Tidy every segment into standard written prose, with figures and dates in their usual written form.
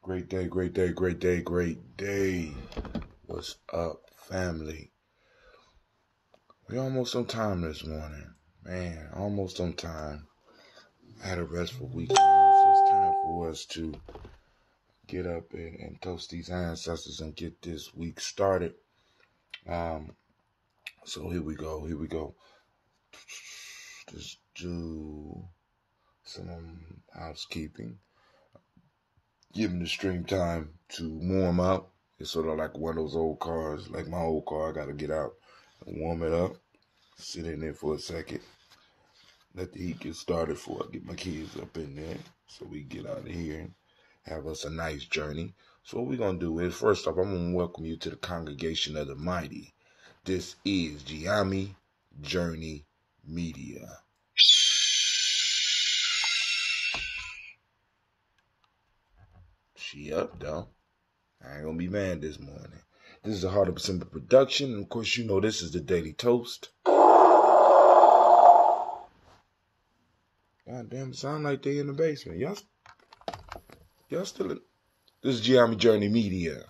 Great day, great day, great day, great day. What's up, family? We almost on time this morning. Man, almost on time. I had a restful weekend, so it's time for us to get up and toast these ancestors and get this week started. So here we go. Just do some housekeeping. Giving the stream time to warm up. It's sort of like one of those old cars, like my old car. I got to get out and warm it up, sit in there for a second, let the heat get started before I get my kids up in there so we get out of here and have us a nice journey. So what we're going to do is, first off, I'm going to welcome you to the Congregation of the Mighty. This is Gye-Nyame Journey Media. She up, though. I ain't gonna be mad this morning. This is a Heart of Simple production, and of course, you know this is the Daily Toast. God damn, it sound like they in the basement. Y'all still in... This is Gye-Nyame Journey Media.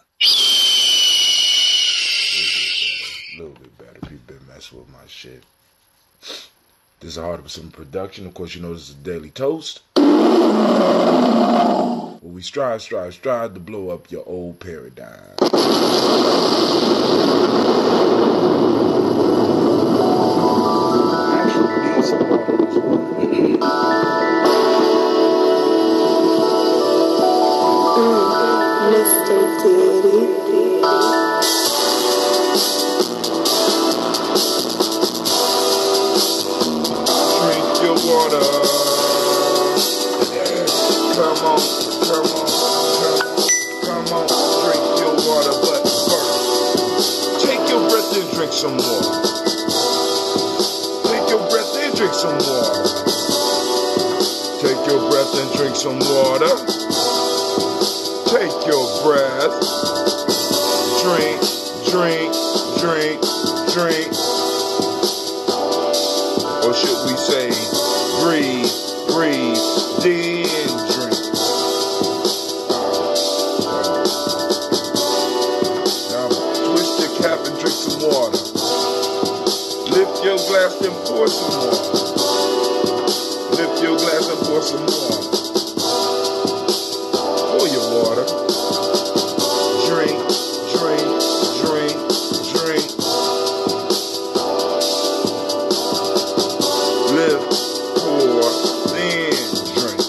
A little bit better. People been messing with my shit. This is a Heart of Simple production. Of course, you know this is the Daily Toast. We strive to blow up your old paradigm. Mr. Diddy. Drink your water. Come on, drink your water, but first, take your breath and drink some water. Take your breath and drink some water. Take your breath and drink some water. Take your breath. Drink. Or should we say, breathe, then drink. Now twist your cap and drink some water. Lift your glass and pour some water. Lift your glass and pour some water. Pour your water. Drink. Lift, pour, then drink.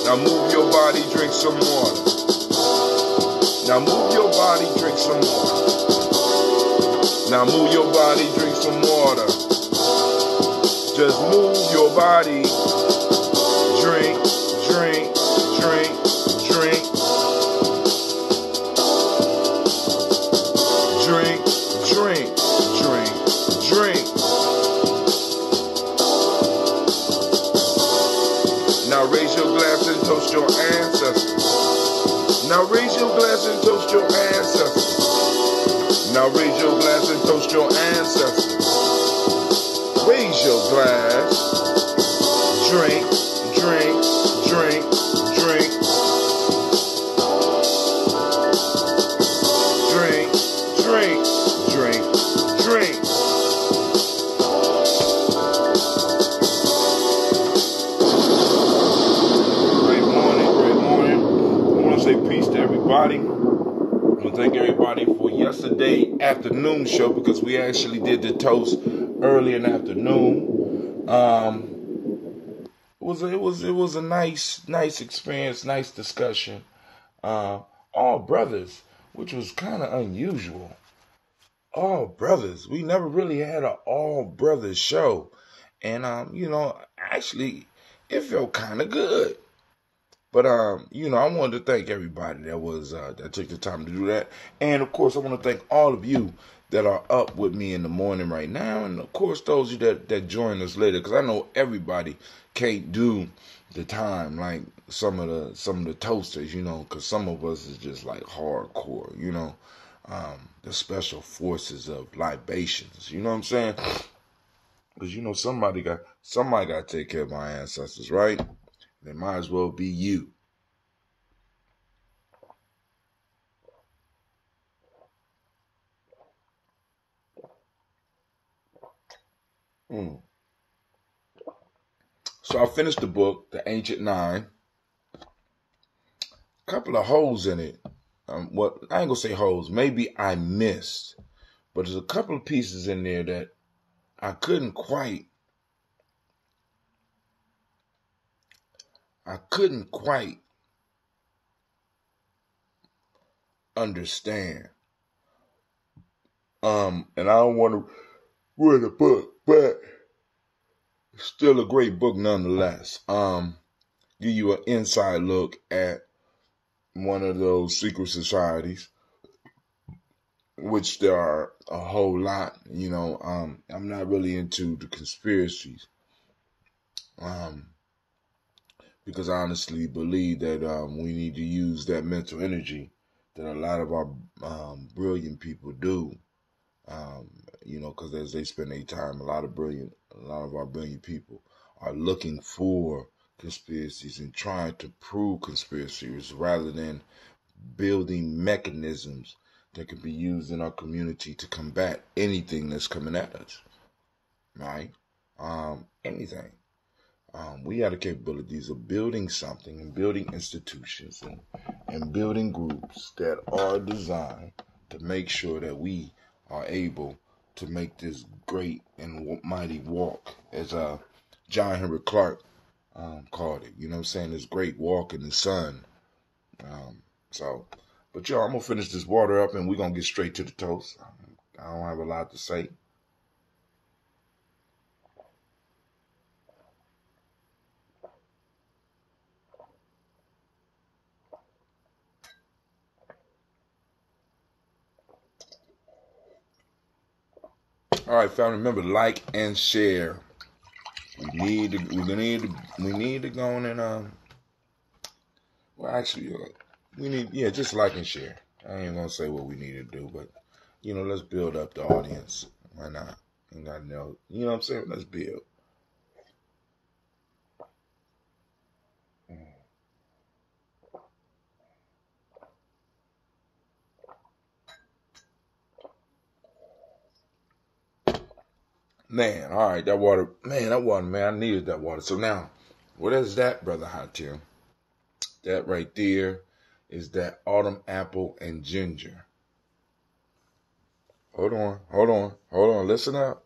Now move your body, drink some water. Now move your body, drink some water. Now move your body, drink some water. Just move your body. Drink. Drink. Now raise your glass and toast your ancestors. Now raise your glass and toast your ancestors. Now raise your glass and toast your ancestors. Raise your glass. Drink. Drink. Great morning. I want to say peace to everybody. I want to thank everybody for yesterday afternoon show because we actually did the toast early in the afternoon. It was a nice experience, nice discussion. All brothers, which was kind of unusual. All brothers. We never really had an all brothers show. And, actually, it felt kind of good. But, I wanted to thank everybody that took the time to do that. And, of course, I want to thank all of you that are up with me in the morning right now. And, of course, those of you that join us later. Because I know everybody can't do the time like some of the toasters, because some of us is just like hardcore, the special forces of libations, you know what I'm saying? Because somebody got to take care of my ancestors, right? They might as well be you. So I finished the book, The Ancient Nine. A couple of holes in it. I ain't gonna say holes. Maybe I missed, but there's a couple of pieces in there that I couldn't quite understand. And I don't want to ruin the book, but it's still a great book nonetheless. Give you an inside look at one of those secret societies, which there are a whole lot. I'm not really into the conspiracies, because I honestly believe that we need to use that mental energy that a lot of our brilliant people do. Because as they spend their time, a lot of our brilliant people are looking for conspiracies and trying to prove conspiracies rather than building mechanisms that can be used in our community to combat anything that's coming at us, right? Anything. We have the capabilities of building something and building institutions and building groups that are designed to make sure that we are able to make this great and mighty walk, as John Henry Clark called it. You know what I'm saying? This great walk in the sun. But y'all, I'm going to finish this water up and we're going to get straight to the toast. I don't have a lot to say. All right, family, remember, like and share. We need to go on and just like and share. I ain't gonna say what we need to do, but let's build up the audience. Why not? Ain't got no, you know what I'm saying? Let's build. Man, all right, that water, man, I needed that water. So now, what is that, Brother Hatim? That right there is that autumn apple and ginger. Hold on, listen up.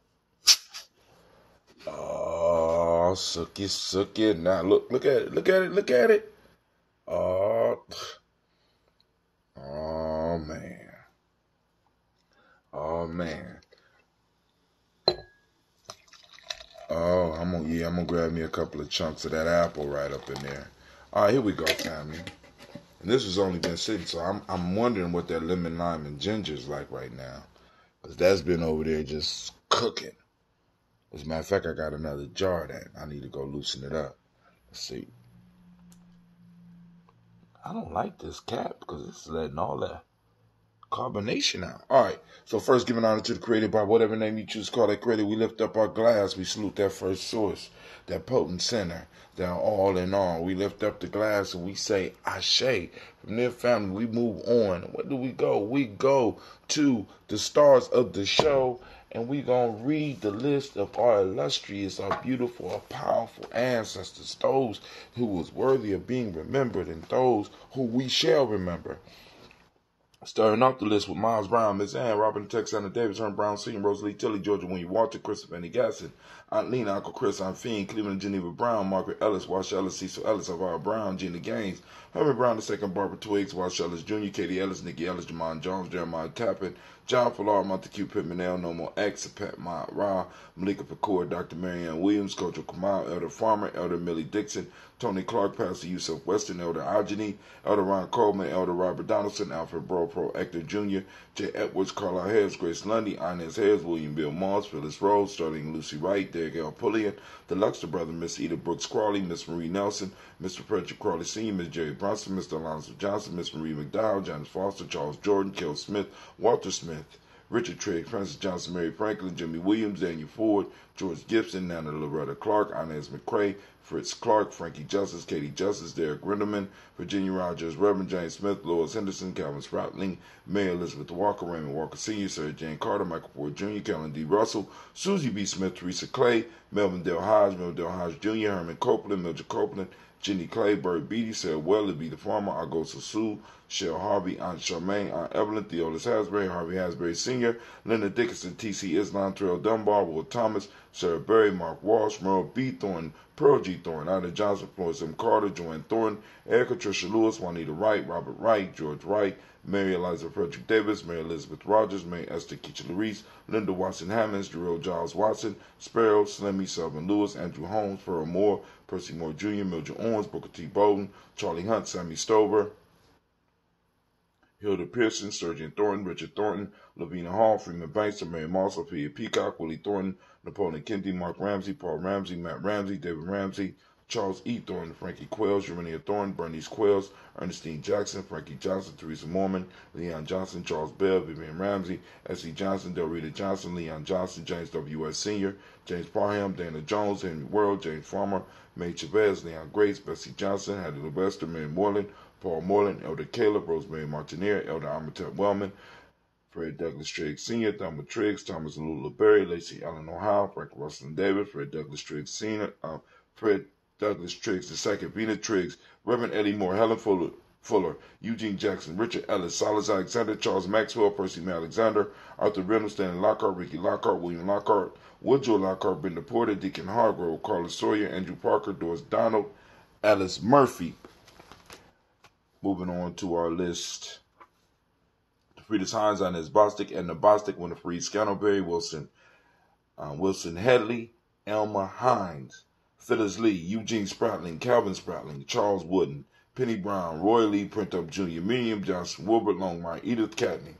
Oh, suck it. Now look at it. Oh, man. Oh, man. Oh, I'm gonna grab me a couple of chunks of that apple right up in there. All right, here we go, family. And this has only been sitting, so I'm wondering what that lemon, lime, and ginger is like right now, because that's been over there just cooking. As a matter of fact, I got another jar that I need to go loosen it up. Let's see. I don't like this cap because it's letting all that carbonation out. All right. So first, giving honor to the Creator by whatever name you choose to call that Creator. We lift up our glass. We salute that first source, that potent center, that all in all. We lift up the glass and we say Ashe. From their family, we move on. Where do we go? We go to the stars of the show, and we gonna read the list of our illustrious, our beautiful, our powerful ancestors, those who was worthy of being remembered, and those who we shall remember. Starting off the list with Miles Brown, Miss Ann, Robin Texana Davis, Herm Brown Sr., Rosalie Tilly, Georgia William Walter, Christopher Annie Gasson, Aunt Lena, Uncle Chris, Aunt Fiend, Cleveland Geneva Brown, Margaret Ellis, Wash Ellis, Cecil Ellis, Elvira Brown, Gina Gaines, Herman Brown II, Barbara Twiggs, Wash Ellis Jr., Katie Ellis, Nikki Ellis, Jamon Jones, Jeremiah Tappan, John Fallar, Montague Pittman, L, No More X, Pat Mott Ra, Malika Pacour, Dr. Marianne Williams, Coach Kamal, Elder Farmer, Elder Millie Dixon, Tony Clark, Pastor Yusuf Weston, Elder Ageni, Elder Ron Coleman, Elder Robert Donaldson, Alfred Bro Pro Hector Jr., J. Edwards, Carla Harris, Grace Lundy, Inez Harris, William Bill Moss, Phyllis Rose, Sterling Lucy Wright, Derek L. Pullian, the Luxter brother, Miss Eda Brooks Crawley, Miss Marie Nelson, Mr. Frederick Crawley Sr., Miss Jerry Bronson, Mr. Alonzo Johnson, Miss Marie McDowell, Janice Foster, Charles Jordan, Kel Smith, Walter Smith, Richard Trigg, Francis Johnson, Mary Franklin, Jimmy Williams, Daniel Ford, George Gibson, Nana Loretta Clark, Inez McCrae, Fritz Clark, Frankie Justice, Katie Justice, Derek Rinderman, Virginia Rogers, Reverend James Smith, Lois Henderson, Calvin Spratling, Mary Elizabeth Walker, Raymond Walker Sr., Sarah Jane Carter, Michael Ford Jr., Kellen D. Russell, Susie B. Smith, Teresa Clay, Melvin Dale Hodge Jr., Herman Copeland, Mildred Copeland, Jenny Clay, Bird Beatty, Sarah Weller, B. the Farmer, Augusta Sue, Shell Harvey, Aunt Charmaine, Aunt Evelyn, Theodis Hasbury, Harvey Hasbury Sr., Linda Dickinson, T.C. Islam, Terrell Dunbar, Will Thomas, Sarah Berry, Mark Walsh, Merle B. Thornton, Pearl G. Thornton, Ida Johnson, Florence M. Carter, Joanne Thornton, Erica Tricia Lewis, Juanita Wright, Robert Wright, George Wright, Mary Eliza Frederick Davis, Mary Elizabeth Rogers, Mary Esther Keisha Larice, Linda Watson Hammonds, Jerome Giles Watson, Sparrow, Slimmy, Selvin Lewis, Andrew Holmes, Pearl Moore, Percy Moore Jr., Mildred Owens, Booker T. Bowden, Charlie Hunt, Sammy Stover, Hilda Pearson, Sergeant Thornton, Richard Thornton, Lavina Hall, Freeman Banks, Mary Moss, Sophia Peacock, Willie Thornton, Napoleon Kennedy, Mark Ramsey, Paul Ramsey, Matt Ramsey, David Ramsey, Charles E. Thornton, Frankie Quells, Jeremiah Thornton, Bernice Quells, Ernestine Jackson, Frankie Johnson, Teresa Mormon, Leon Johnson, Charles Bell, Vivian Ramsey, S.E. Johnson, Delrita Johnson, Leon Johnson, James W.S. Sr., James Parham, Dana Jones, Henry World, James Farmer, May Chavez, Leon Grace, Bessie Johnson, Hattie Levester, Mary Moreland, Paul Moreland, Elder Caleb, Rosemary Martineer, Elder Amitep Wellman, Fred Douglas Triggs Sr., Thelma Triggs, Thomas and Lula Berry, Lacey Allen Ohio, Frank Russell David, Fred Douglas Triggs Sr., Fred Douglas Triggs II, Vina Triggs, Reverend Eddie Moore, Helen Fuller, Eugene Jackson, Richard Ellis, Silas Alexander, Charles Maxwell, Percy May Alexander, Arthur Reynolds, Stanley Lockhart, Ricky Lockhart, William Lockhart, Woodrow Lockhart, Brenda Porter, Deacon Hargrove, Carlos Sawyer, Andrew Parker, Doris Donald, Alice Murphy. Moving on to our list. Friedrich Hines, Inez Bostic, Edna Bostic, Winifred Scantleberry, Wilson Headley, Elma Hines, Phyllis Lee, Eugene Spratling, Calvin Spratling, Charles Wooden, Penny Brown, Roy Lee, Printup Jr., Miriam Johnson, Wilbert Longmire, Edith Catney,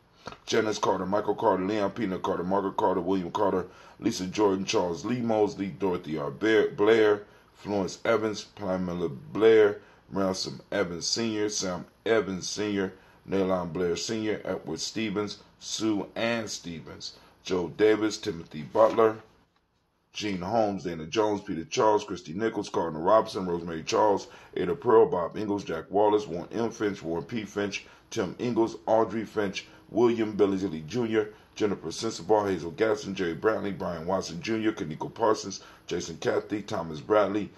Janice Carter, Michael Carter, Leon Peanut Carter, Margaret Carter, William Carter, Lisa Jordan, Charles Lee Mosley, Dorothy R. Blair, Florence Evans, Pamela Blair, Ransom Evans Sr., Sam Evans Sr., Nalon Blair Sr., Edward Stevens, Sue Ann Stevens, Joe Davis, Timothy Butler, Gene Holmes, Dana Jones, Peter Charles, Christy Nichols, Cardinal Robinson, Rosemary Charles, Ada Pearl, Bob Ingalls, Jack Wallace, Warren M. Finch, Warren P. Finch, Tim Ingalls, Audrey Finch, William Billy Lee Jr., Jennifer Sensabaugh, Hazel Gasson, Jerry Brantley, Brian Watson Jr., Kaniko Parsons, Jason Cathy, Thomas Bradley,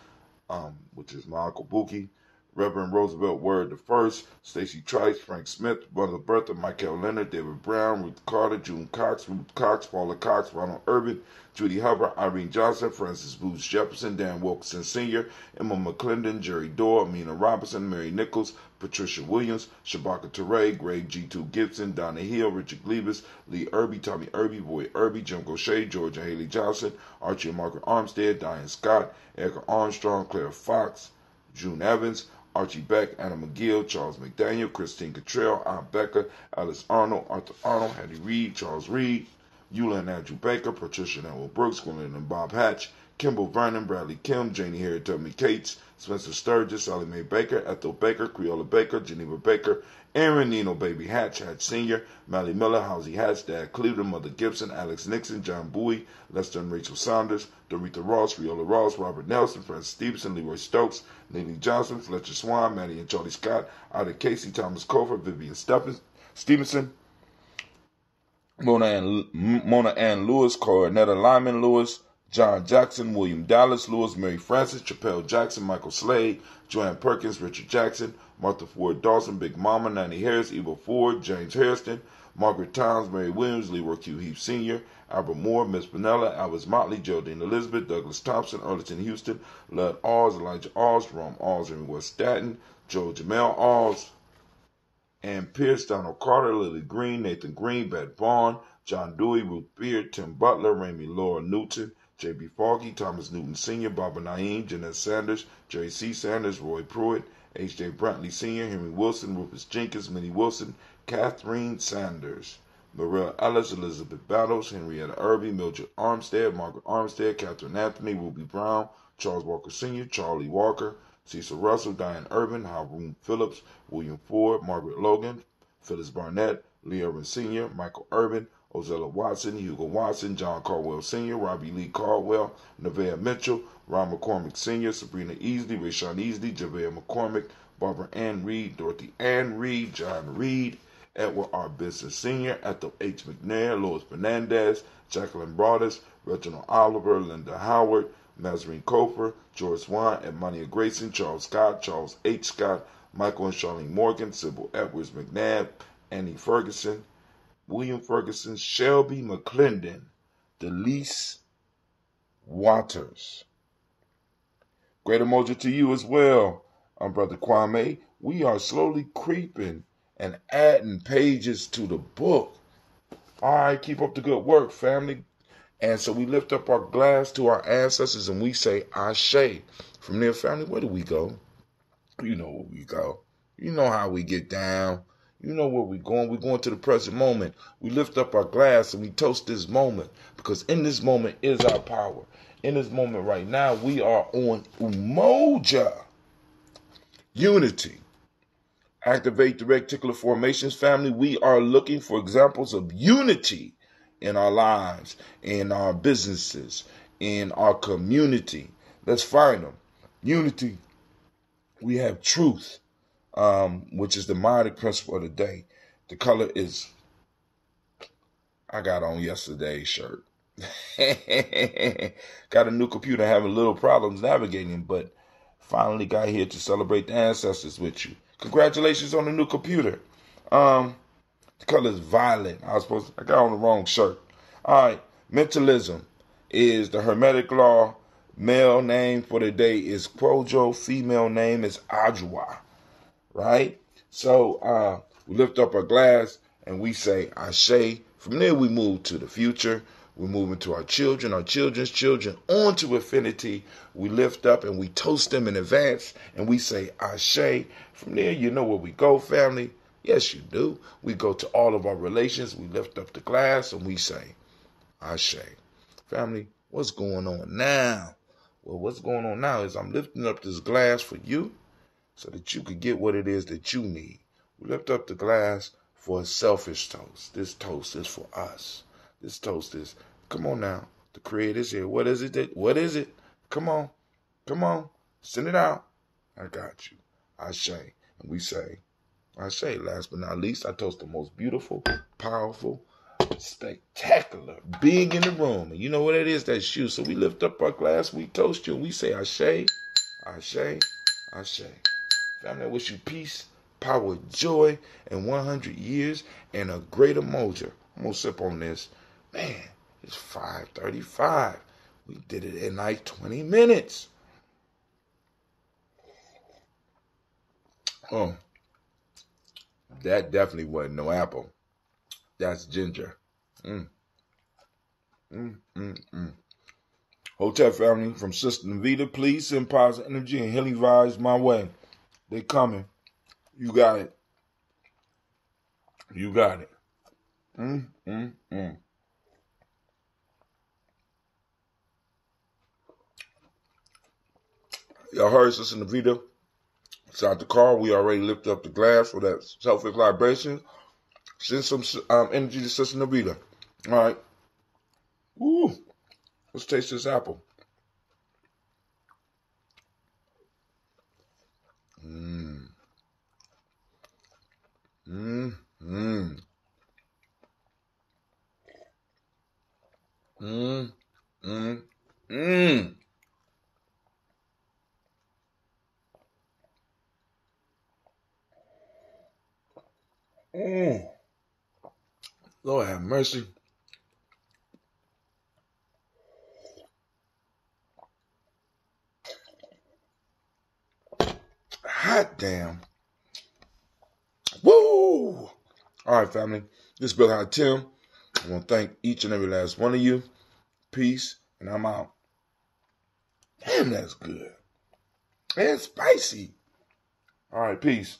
which is my Uncle Buki, Reverend Roosevelt Word I, Stacy Trice, Frank Smith, Brother Bertha, Michael Leonard, David Brown, Ruth Carter, June Cox, Ruth Cox, Paula Cox, Ronald Urban, Judy Hubbard, Irene Johnson, Francis Booth Jefferson, Dan Wilkinson Sr., Emma McClendon, Jerry Dorr, Amina Robinson, Mary Nichols, Patricia Williams, Shabaka Teray, Greg G2 Gibson, Donna Hill, Richard Gleavis, Lee Irby, Tommy Irby, Boy Irby, Jim Gaucher, Georgia Haley Johnson, Archie and Margaret Armstead, Diane Scott, Erica Armstrong, Claire Fox, June Evans, Archie Beck, Anna McGill, Charles McDaniel, Christine Cottrell, Aunt Becca, Alice Arnold, Arthur Arnold, Hattie Reed, Charles Reed, Eula and Andrew Baker, Patricia and Elwood Brooks, Gwendolyn and Bob Hatch, Kimball Vernon, Bradley Kim, Janie Harriet Tubman Cates, Spencer Sturgis, Sally Mae Baker, Ethel Baker, Creola Baker, Geneva Baker, Aaron Nino Baby Hatch, Hatch Sr., Mally Miller, Housie Hatch, Dad Cleveland, Mother Gibson, Alex Nixon, John Bowie, Lester and Rachel Saunders, Doretha Ross, Riola Ross, Robert Nelson, Francis Stevenson, Leroy Stokes, Neely Johnson, Fletcher Swan, Maddie and Charlie Scott, Ida Casey, Thomas Cofer, Vivian Stevenson, Mona Ann Lewis, Cornetta Lyman Lewis, John Jackson, William Dallas Lewis, Mary Francis, Chappelle Jackson, Michael Slade, Joanne Perkins, Richard Jackson, Martha Ford Dawson, Big Mama, Nanny Harris, Eva Ford, James Hairston, Margaret Towns, Mary Williams, Leroy Q. Heath Sr., Albert Moore, Miss Panella, Alice Motley, Geraldine Elizabeth, Douglas Thompson, Erleton Houston, Lud Oz, Elijah Oz, Jerome Oz, Henry West Staten, Joe Jamel Oz, Ann Pierce, Donald Carter, Lily Green, Nathan Green, Beth Vaughn, John Dewey, Ruth Beard, Tim Butler, Ramey Laura Newton, J.B. Foggy, Thomas Newton Sr., Barbara Naeem, Jeanette Sanders, Jerry C. Sanders, Roy Pruitt, H.J. Brantley Sr., Henry Wilson, Rufus Jenkins, Minnie Wilson, Catherine Sanders, Morel Ellis, Elizabeth Battles, Henrietta Irby, Mildred Armstead, Margaret Armstead, Catherine Anthony, Ruby Brown, Charles Walker Sr., Charlie Walker, Cecil Russell, Diane Urban, Haroon Phillips, William Ford, Margaret Logan, Phyllis Barnett, Lee Urban Sr., Michael Urban, Ozella Watson, Hugo Watson, John Caldwell Sr., Robbie Lee Caldwell, Nevaeh Mitchell, Ron McCormick Sr., Sabrina Easley, Rayshawn Easley, Javea McCormick, Barbara Ann Reed, Dorothy Ann Reed, John Reed, Edward R. Benson Sr., Ethel H. McNair, Lois Fernandez, Jacqueline Broadus, Reginald Oliver, Linda Howard, Nazarene Coper, George Swan, Edmonia Grayson, Charles Scott, Charles H. Scott, Michael and Charlene Morgan, Sybil Edwards McNabb, Annie Ferguson, William Ferguson, Shelby McClendon, Delise Waters. Great Umoja to you as well, Brother Kwame. We are slowly creeping and adding pages to the book. All right, keep up the good work, family. And so we lift up our glass to our ancestors and we say, Ashe. From there, family, where do we go? You know where we go. You know how we get down. You know where we're going. We're going to the present moment. We lift up our glass and we toast this moment because in this moment is our power. In this moment right now, we are on Umoja. Unity. Activate the reticular formations, family. We are looking for examples of unity in our lives, in our businesses, in our community. Let's find them. Unity. We have truth, which is the myotic principle of the day. The color is, I got on yesterday's shirt. Got a new computer, having little problems navigating, but finally got here to celebrate the ancestors with you. Congratulations on the new computer. The color is violet. I got on the wrong shirt. All right. Mentalism is the Hermetic law. Male name for the day is Kwojo. Female name is Ajwa. Right? So we lift up our glass and we say Ashe. From there we move to the future. We move into our children's children, on to infinity. We lift up and we toast them in advance and we say Ashe. From there, you know where we go, family. Yes, you do. We go to all of our relations. We lift up the glass and we say Ashe. Family, what's going on now? Well, what's going on now is I'm lifting up this glass for you so that you can get what it is that you need. We lift up the glass for a selfish toast. This toast is for us. This toast is, come on now, the Creator's here. What is it? Come on. Send it out. I got you. Ashe. And we say, Ashe. Last but not least, I toast the most beautiful, powerful, spectacular being in the room. And you know what it is? That's you. So we lift up our glass, we toast you, and we say Ashe, Ashe, Ashe. Family, I wish you peace, power, joy, and 100 years, and a great Umoja. I'm going to sip on this. Man, it's 5:35. We did it in like 20 minutes. Oh, that definitely wasn't no apple. That's ginger. Hotel family, from Sister Navita, please send positive energy and healing vibes my way. They coming. You got it. You got it. Y'all heard Sister Navita. Inside the car, we already lifted up the glass for that selfish vibration. Send some energy to Sister Navita. All right. Woo. Let's taste this apple. Lord have mercy. Hot damn. Woo! All right, family. This is Brother Hot Tim. I want to thank each and every last one of you. Peace, and I'm out. Damn, that's good. And spicy. All right, peace.